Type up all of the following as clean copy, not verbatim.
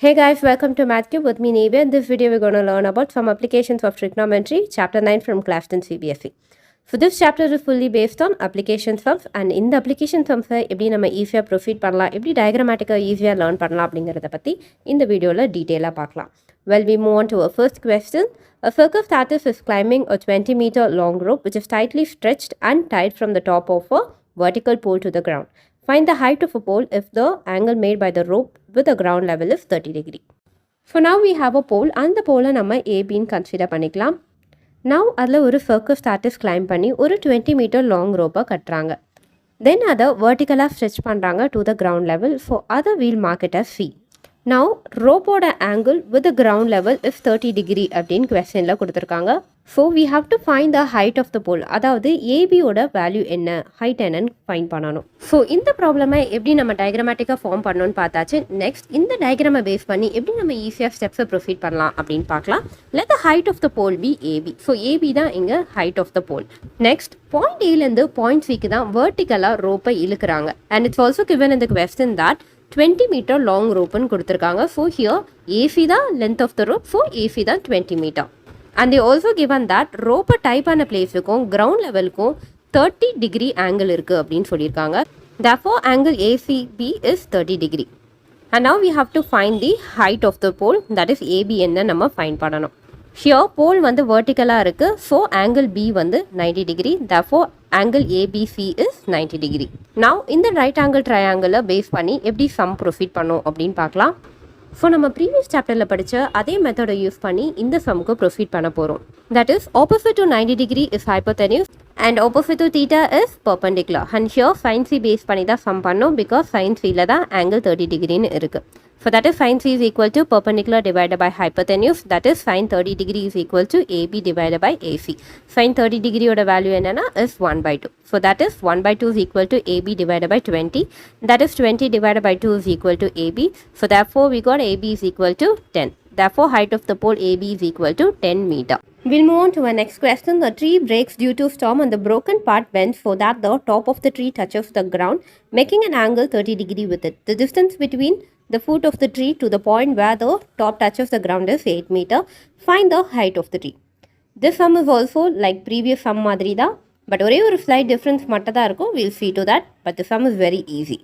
Hey guys, welcome to MathCube with me Navya. In this video, we're going to learn about some applications of trigonometry, chapter 9 from Class10 CBSE. So this chapter is fully based on application sums, and in the application sums, எப்படி நம்ம ஈஸியாக proceed பண்ணலாம், எப்படி டயக்ராமேட்டிக்காக ஈஸியாக learn பண்ணலாம் அப்படிங்கிறத பற்றி இந்த வீடியோவில் டீட்டெயிலாக பார்க்கலாம். Well, we move on to our first question. A circus artist is climbing a 20-meter long rope which is tightly stretched and tied from the top of a vertical pole to the ground. Find the height of a pole if the angle made by the rope with the ground level is 30 degree. So now we have a pole and the pole நம்ம AB ன்னு consider பண்ணிக்கலாம். Now அதில் ஒரு circus artist climb பண்ணி ஒரு 20 meter long rope கட்டுறாங்க. Then அதை vertically stretch பண்ணுறாங்க to the ground level. So அதை we'll mark it as C. Now rope ஓட angle with the ground level is 30 degree அப்படின்னு questionல கொடுத்துருக்காங்க. So we have to find the height of the pole. அதாவது AB ஓட value என்ன, height என்னன்னு find பண்ணணும். So இந்த ப்ராப்ளமை எப்படி நம்ம டயக்ராமேட்டிக்காக ஃபார்ம் பண்ணணும்னு பார்த்தாச்சு. நெக்ஸ்ட் இந்த டயக்ராமை பேஸ் பண்ணி எப்படி நம்ம ஈஸியாக ஸ்டெப்ஸை ப்ரொசீட் பண்ணலாம் அப்படின்னு பார்க்கலாம். Let the height of the pole be AB. So AB தான் இங்கே height of the pole. Next point ஏலேருந்து பாயிண்ட் சிக்கு தான் வெர்டிக்கலாக ரோப்பை இழுக்கிறாங்க. And it's also given in the question that 20 meter long rope ன்னு கொடுத்துருக்காங்க. So here AC தான் length of the rope. So AC தான் 20 meter. And they also given that rope type ஆன பிளேஸுக்கும் ground levelக்கும் 30 degree angle இருக்குது அப்படின்னு சொல்லியிருக்காங்க. Therefore angle ACB is 30 degree. And now we have to find the height of the pole, that is AB என்ன நம்ம find பண்ணணும். Here pole வந்து verticalaக இருக்குது. So angle B வந்து 90 degree. Therefore angle ABC is 90 degree. Now இந்த right angle triangle base பண்ணி எப்படி sum proceed பண்ணும் அப்படின்னு பார்க்கலாம். ஸோ நம்ம ப்ரீவியஸ் சாப்டரில் படித்த அதே மெத்தடை யூஸ் பண்ணி இந்த சம்முக்கு ப்ரொசீட் பண்ண போகிறோம். That is opposite to 90 degree is hypotenuse and opposite to theta is perpendicular. And here sin C base பண்ணி தான் சம் பண்ணோம், பிகாஸ் sin Cல தான் ஆங்கிள் 30 டிகிரின்னு இருக்குது. So that is sin C is equal to perpendicular divided by hypotenuse, that is sin 30 degree is equal to AB divided by AC. Sin 30 degree oda value enna is 1 by 2. So that is 1 by 2 is equal to AB divided by 20. That is 20 divided by 2 is equal to AB. So therefore we got AB is equal to 10. Therefore height of the pole AB is equal to 10 meter. We'll move on to our next question. The tree breaks due to storm and the broken part bends so that the top of the tree touches the ground, making an angle 30 degree with it. The distance between the foot of the tree to the point where the top touches the ground is 8 meter. Find the height of the tree. This sum is also like previous sum madri da, but ஒரே ஒரு slight difference மட்டும் தான் இருக்கும். We'll see to that, but the sum is very easy.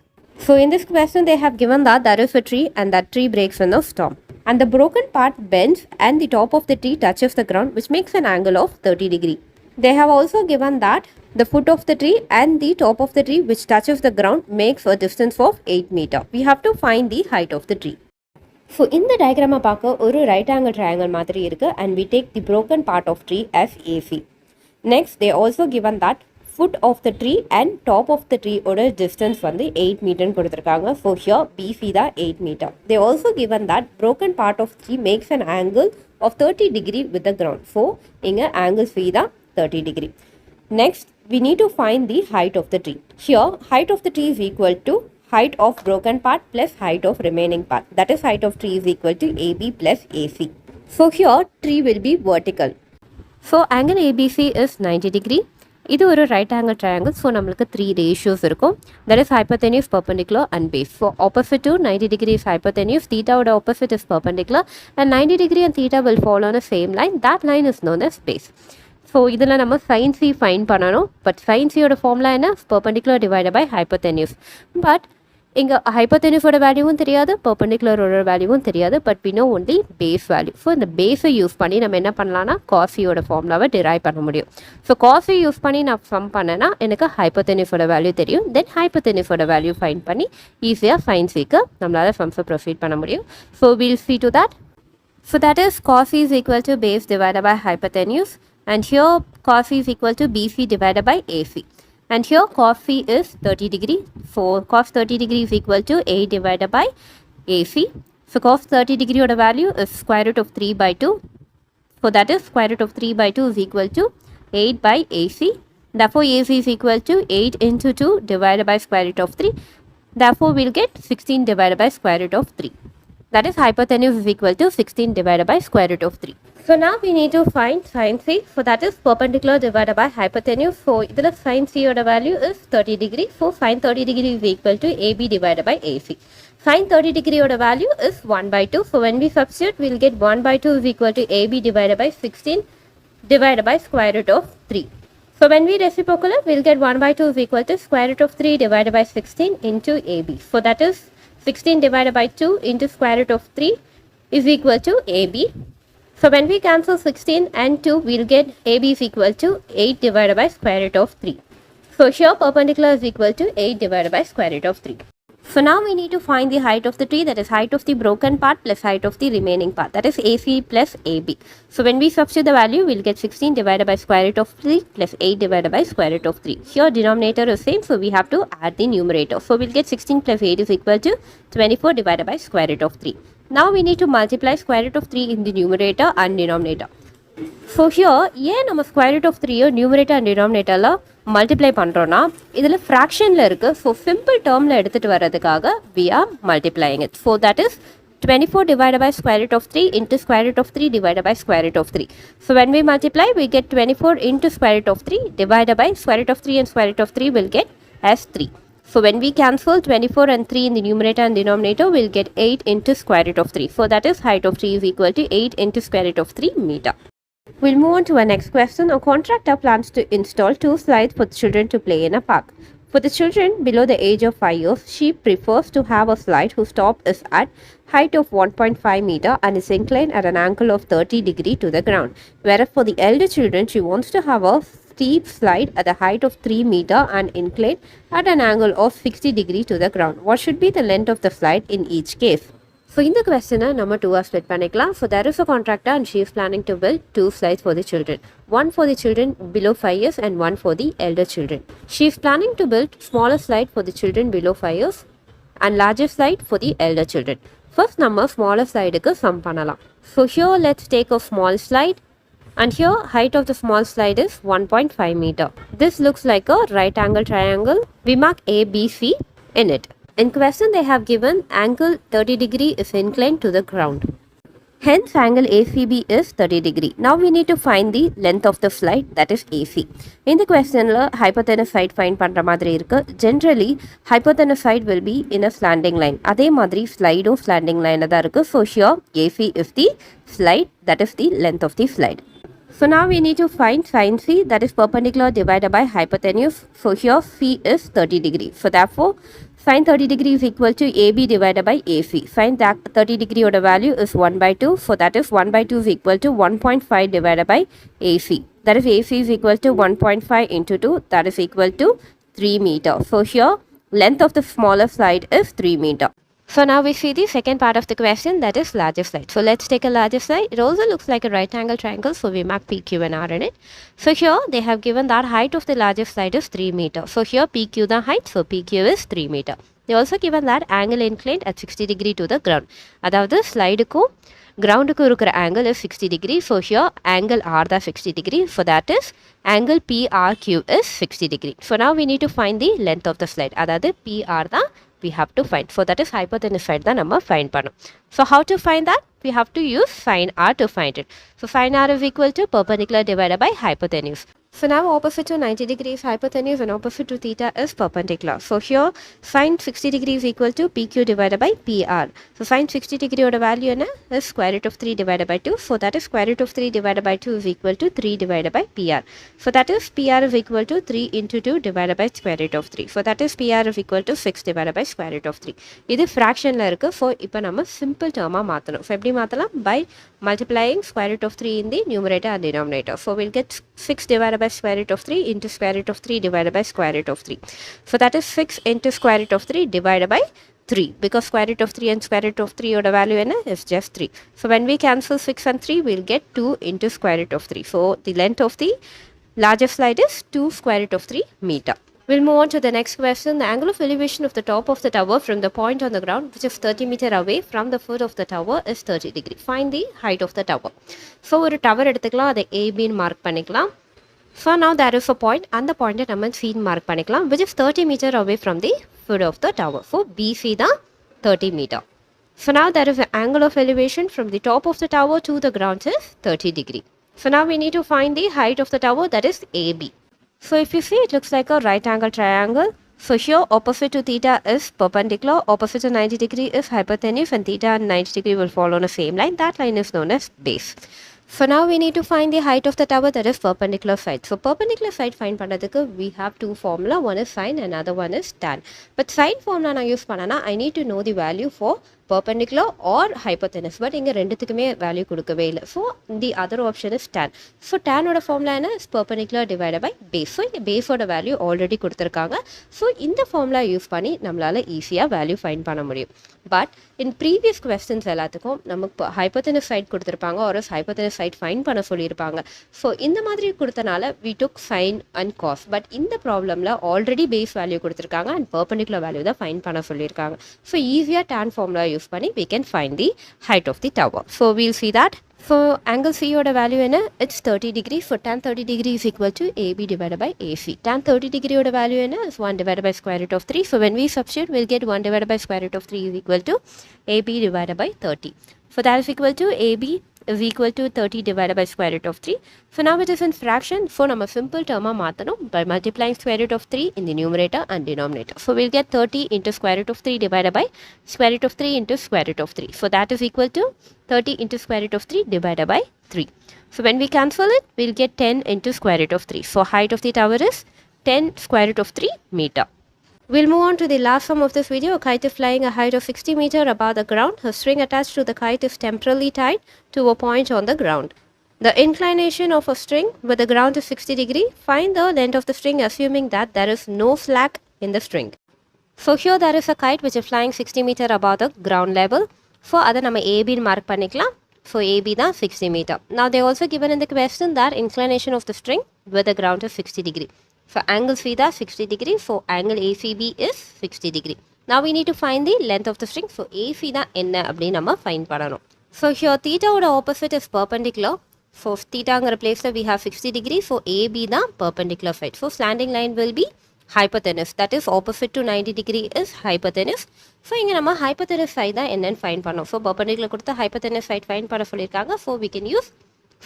So in this question they have given that there is a tree and that tree breaks in a storm. And the broken part bends and the top of the tree touches the ground, which makes an angle of 30 degree. They have also given that the foot of the tree and the top of the tree which touches the ground makes a distance of 8 meter. We have to find the height of the tree. So in the diagram பார்க்க ஒரு right angle triangle மாதிரி இருக்கு, and we take the broken part of tree as AC. Next they also given that foot of the tree and top of the tree oda distance வந்து 8 meter கொடுத்திருக்காங்க. So here BC தான் 8 meter. They also given that broken part of tree makes an angle of 30 degree with the ground. So இங்க angle C தான் 30 degree. Next we need to find the height of the tree. Here height of the tree is equal to height of broken part plus height of remaining part. That is height of tree is equal to AB plus AC. So here tree will be vertical. So angle ABC is 90 degree. இது ஒரு right angle triangle. So நம்மளுக்கு 3 ratios இருக்கும். That is hypotenuse, perpendicular and base. So opposite to 90 degree is hypotenuse, theta oda opposite is perpendicular, and 90 degree and theta will fall on the same line. That line is known as base. So இதில் நம்ம sin C find பண்ணணும். But sin C ஓட formula என்ன? Perpendicular divided by hypotenuse. But இங்கே hypotenuse ஓட வேல்யூவும் தெரியாது, perpendicular ஓட வேல்யூவும் தெரியாது, but we know only base value. So இந்த பேஸை யூஸ் பண்ணி நம்ம என்ன பண்ணலாம்னா cos C ஓட ஃபார்முலாவை டிரைவ் பண்ண முடியும். ஸோ cos C யூஸ் பண்ணி நான் சம் பண்ணேன்னா எனக்கு hypotenuse ஓட வேல்யூ தெரியும். தென் hypotenuse ஓட வேல்யூ ஃபைண்ட் பண்ணி ஈஸியாக sin Cக்கு நம்மளால் சம்ஸை ப்ரொசீட் பண்ண முடியும். So we'll see to that. So that is cos C is equal to base divided by hypotenuse. And here cos C is equal to BC divided by AC. And here cos C is 30 degree. So cos 30 degree is equal to 8 divided by AC. So cos 30 degree oda value is square root of 3 by 2. So that is square root of 3 by 2 is equal to 8 by AC. Therefore AC is equal to 8 into 2 divided by square root of 3. Therefore we'll get 16 divided by square root of 3. That is hypotenuse is equal to 16 divided by square root of 3. So now we need to find sin C. So that is perpendicular divided by hypotenuse. So the sin C oda value is 30 degree. So sin 30 degree is equal to AB divided by AC. Sin 30 degree oda value is 1 by 2. So when we substitute, we'll get 1 by 2 is equal to AB divided by 16 divided by square root of 3. So when we reciprocal it, we'll get 1 by 2 is equal to square root of 3 divided by 16 into AB. So that is 16 divided by 2 into square root of 3 is equal to AB. So when we cancel 16 and 2, we'll get AB is equal to 8 divided by square root of 3. So here perpendicular is equal to 8 divided by square root of 3. So now we need to find the height of the tree, that is height of the broken part plus height of the remaining part, that is AC plus AB. So when we substitute the value, we'll get 16 divided by square root of 3 plus 8 divided by square root of 3. Here denominator is same, so we have to add the numerator. So we'll get 16 plus 8 is equal to 24 divided by square root of 3. Now we need to multiply square root of 3 in the numerator and denominator. So here, ஏன் நம்ம square root of 3 numerator and denominatorல multiply பண்றோம்னா இதுல fractionல இருக்கு. So simple termல எடுத்துட்டு வரதுக்காக we are multiplying it. So that is 24 divided by square root of 3 into square root of 3 divided by square root of 3. So when we multiply, we get 24 into square root of 3 divided by square root of 3 and square root of 3 will get as 3. So when we cancel 24 and 3 in the numerator and denominator, we'll get 8 into square root of 3. So that is height of tree is equal to 8 into square root of 3 meter. We'll move on to our next question. A contractor plans to install 2 slides for children to play in a park. For the children below the age of 5 years, she prefers to have a slide whose top is at height of 1.5 meter and is inclined at an angle of 30 degree to the ground. Whereas for the elder children, she wants to have a steep slide at the height of 3 meter and inclined at an angle of 60 degree to the ground. What should be the length of the slide in each case? So in the question, number 2 are split panikla. So there is a contractor and she is planning to build 2 slides for the children. One for the children below 5 years and one for the elder children. She is planning to build smaller slide for the children below 5 years and larger slide for the elder children. First number smaller slide ku sum pannalam. So here let's take a small slide. And here height of the small slide is 1.5 meter. This looks like a right angle triangle. We mark ABC in it. In question, they have given angle 30 degree is inclined to the ground. Hence, angle ACB is 30 degree. Now we need to find the length of the slide, that is AC. In the question, hypotenuse side find பண்ற மாதிரி இருக்கு. Generally, hypotenuse side will be in a slanting line. அதே மாதிரி slide slanting line தான் இருக்கு. So here, AC is the slide, that is the length of the slide. So now we need to find sin C, that is perpendicular divided by hypotenuse. So here C is 30 degree. So therefore sin 30 degree is equal to AB divided by AC. Sin that 30 degree order value is 1 by 2. So that is 1 by 2 is equal to 1.5 divided by AC. That is AC is equal to 1.5 into 2. That is equal to 3 meter. So here length of the smaller slide is 3 meter. So now we see the second part of the question, that is larger slide. So let's take a larger slide. It also looks like a right angle triangle, so we mark PQ and R in it. So here they have given that height of the larger slide is 3 meter. So here PQ the height, so PQ is 3 meter. They also given that angle inclined at 60 degree to the ground. அதாவது ஸ்லைடுக்கும் கிரவுண்டுக்கும் இருக்கிற angle is 60 degree. So here angle R the 60 degree. So that is angle PRQ is 60 degree. So now we need to find the length of the slide. அதாவது PR தான் we have to find. So that is hypotenuse side தான் நம்ம find பண்ணோம். So how to find that? We have to use sin R to find it. So sin R is equal to perpendicular divided by hypotenuse. So now opposite to 90 degrees hypotenuse and opposite to theta is perpendicular. So here sin 60 degrees is equal to PQ divided by PR. So sin 60 degree oda value is square root of 3 divided by 2. So that is square root of 3 divided by 2 is equal to 3 divided by PR. So that is PR is equal to 3 into 2 divided by square root of 3. So that is PR is equal to 6 divided by square root of 3. இது fractionல இருக்கு. So இப்போ நம்ம simple term மாத்தணும். So எப்படி மாத்தலாம்? By multiplying square root of 3 in the numerator and denominator. So we'll get 6 divided by square root of 3 into square root of 3 divided by square root of 3. So that is 6 into square root of 3 divided by 3, because square root of 3 and square root of 3 oda value is just 3. So when we cancel 6 and 3, we'll get 2 into square root of 3. So the length of the larger slide is 2 square root of 3 meter. We'll move on to the next question. The angle of elevation of the top of the tower from the point on the ground, which is 30 meter away from the foot of the tower, is 30 degree. Find the height of the tower. So ஒரு tower எடுத்துக்கலாம், அதை A, B mark பண்ணிக்கலாம். So now there is a point, and the point நம்ம C mark பண்ணிக்கலாம், which is 30 meter away from the foot of the tower. So BC தான் 30 meter. So now there is an angle of elevation from the top of the tower to the ground is 30 degree. So now we need to find the height of the tower, that is AB. So if you see, it looks like a right angle triangle. So here opposite to theta is perpendicular, opposite to 90 degree is hypotenuse, and theta and 90 degree will fall on the same line. That line is known as base. For now we need to find the height of the tower, that is perpendicular side. So perpendicular side find பண்ணதுக்கு we have two formula, one is sine and another one is tan. But sine formula நான் use பண்ணனா I need to know the value for perpendicular or hypotenuse, but இங்க ரெண்டுத்துக்குமே value கொடுக்கவே இல்லை. So the other option is tan. So tan ஓட formula என்ன is perpendicular divided by base. So இங்க base ஓட value already கொடுத்திருக்காங்க. So இந்த formula யூஸ் பண்ணி நம்மளால ஈஸியா value find பண்ண முடியும். But in previous questions எல்லாத்துக்கும் நமக்கு hypotenuse side கொடுத்திருப்பாங்க or hypotenuse side find பண்ண சொல்லியிருப்பாங்க. So இந்த மாதிரி கொடுத்தனால we took sine and cos. But இந்த problemல already base value கொடுத்திருக்காங்க and perpendicular value தான் find பண்ண சொல்லியிருக்காங்க. So easier tan formula use பண்ணி we can find the height of the tower. So we'll see that. For angle C ஓட value என்ன? It's 30 degree. For tan 30 degree is equal to AB divided by AC. Tan 30 degree ஓட value என்ன? Is 1 divided by square root of 3. So when we substitute, we'll get 1 divided by square root of 3 is equal to AB divided by 30. So that is equal to AB is equal to 30 divided by square root of 3. So now it is in fraction. So நம்ம simple term மாத்தணும் by multiplying square root of 3 in the numerator and denominator. So we'll get 30 into square root of 3 divided by square root of 3 into square root of 3. So that is equal to 30 into square root of 3 divided by 3. So when we cancel it, we'll get 10 into square root of 3. So height of the tower is 10 square root of 3 meter. We'll move on to the last sum of this video. A kite is flying a height of 60 meters above the ground. A string attached to the kite is temporarily tied to a point on the ground. The inclination of a string with the ground is 60 degree. Find the length of the string assuming that there is no slack in the string. So here there is a kite which is flying 60 meters above the ground level. So அதை நம்ம AB mark பண்ணிக்கலாம். So AB தான் 60 meter. Now they also given in the question that inclination of the string with the ground is 60 degree. So angle theta 60 degree. So angle ACB is 60 degree. Now we need to find the length of the string. So AC தான் என்ன அப்படி நம்ம find பண்ணணும். So here theta ஓட opposite is perpendicular. So thetaங்கிற placeல we have 60 degree. So AB தான் perpendicular side. So slanting line will be hypotenuse. That is opposite to 90 degree is hypotenuse. So இங்க நம்ம hypotenuse side தான் என்னன்னு find பண்ணோம். So perpendicular கொடுத்த hypotenuse side find பண்ண சொல்லியிருக்காங்க. So we can use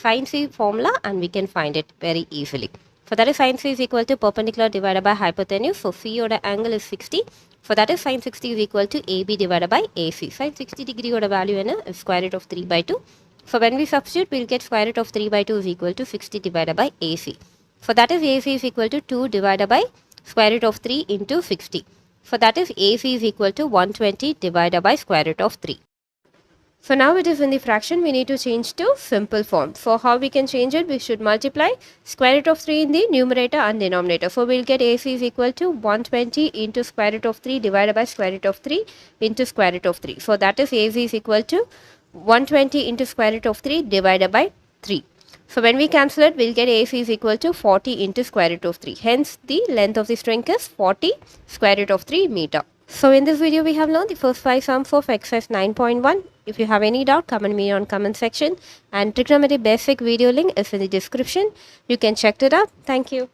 sin C formula and we can find it very easily. So that is sin C is equal to perpendicular divided by hypotenuse. So C ஓட angle is 60. So that is sin 60 is equal to AB divided by AC. Sin 60 degree ஓட value என்ன? Is square root of 3 by 2. So when we substitute, we'll get square root of 3 by 2 is equal to 60 divided by AC. So that is AC is equal to 2 divided by square root of 3 into 60. So that is AC is equal to 120 divided by square root of 3. So now it is in the fraction, we need to change to simple form. So how we can change it? We should multiply square root of 3 in the numerator and denominator. So we'll get AC is equal to 120 into square root of 3 divided by square root of 3 into square root of 3. So that is AC is equal to 120 into square root of 3 divided by 3. So when we cancel it, we'll get AC is equal to 40 into square root of 3. Hence, the length of the string is 40 square root of 3 meter. So in this video, we have learned the first 5 sums of exercise 9.1. If you have any doubt, comment me on comment section. And trigonometry basic video link is in the description. You can check it out. Thank you.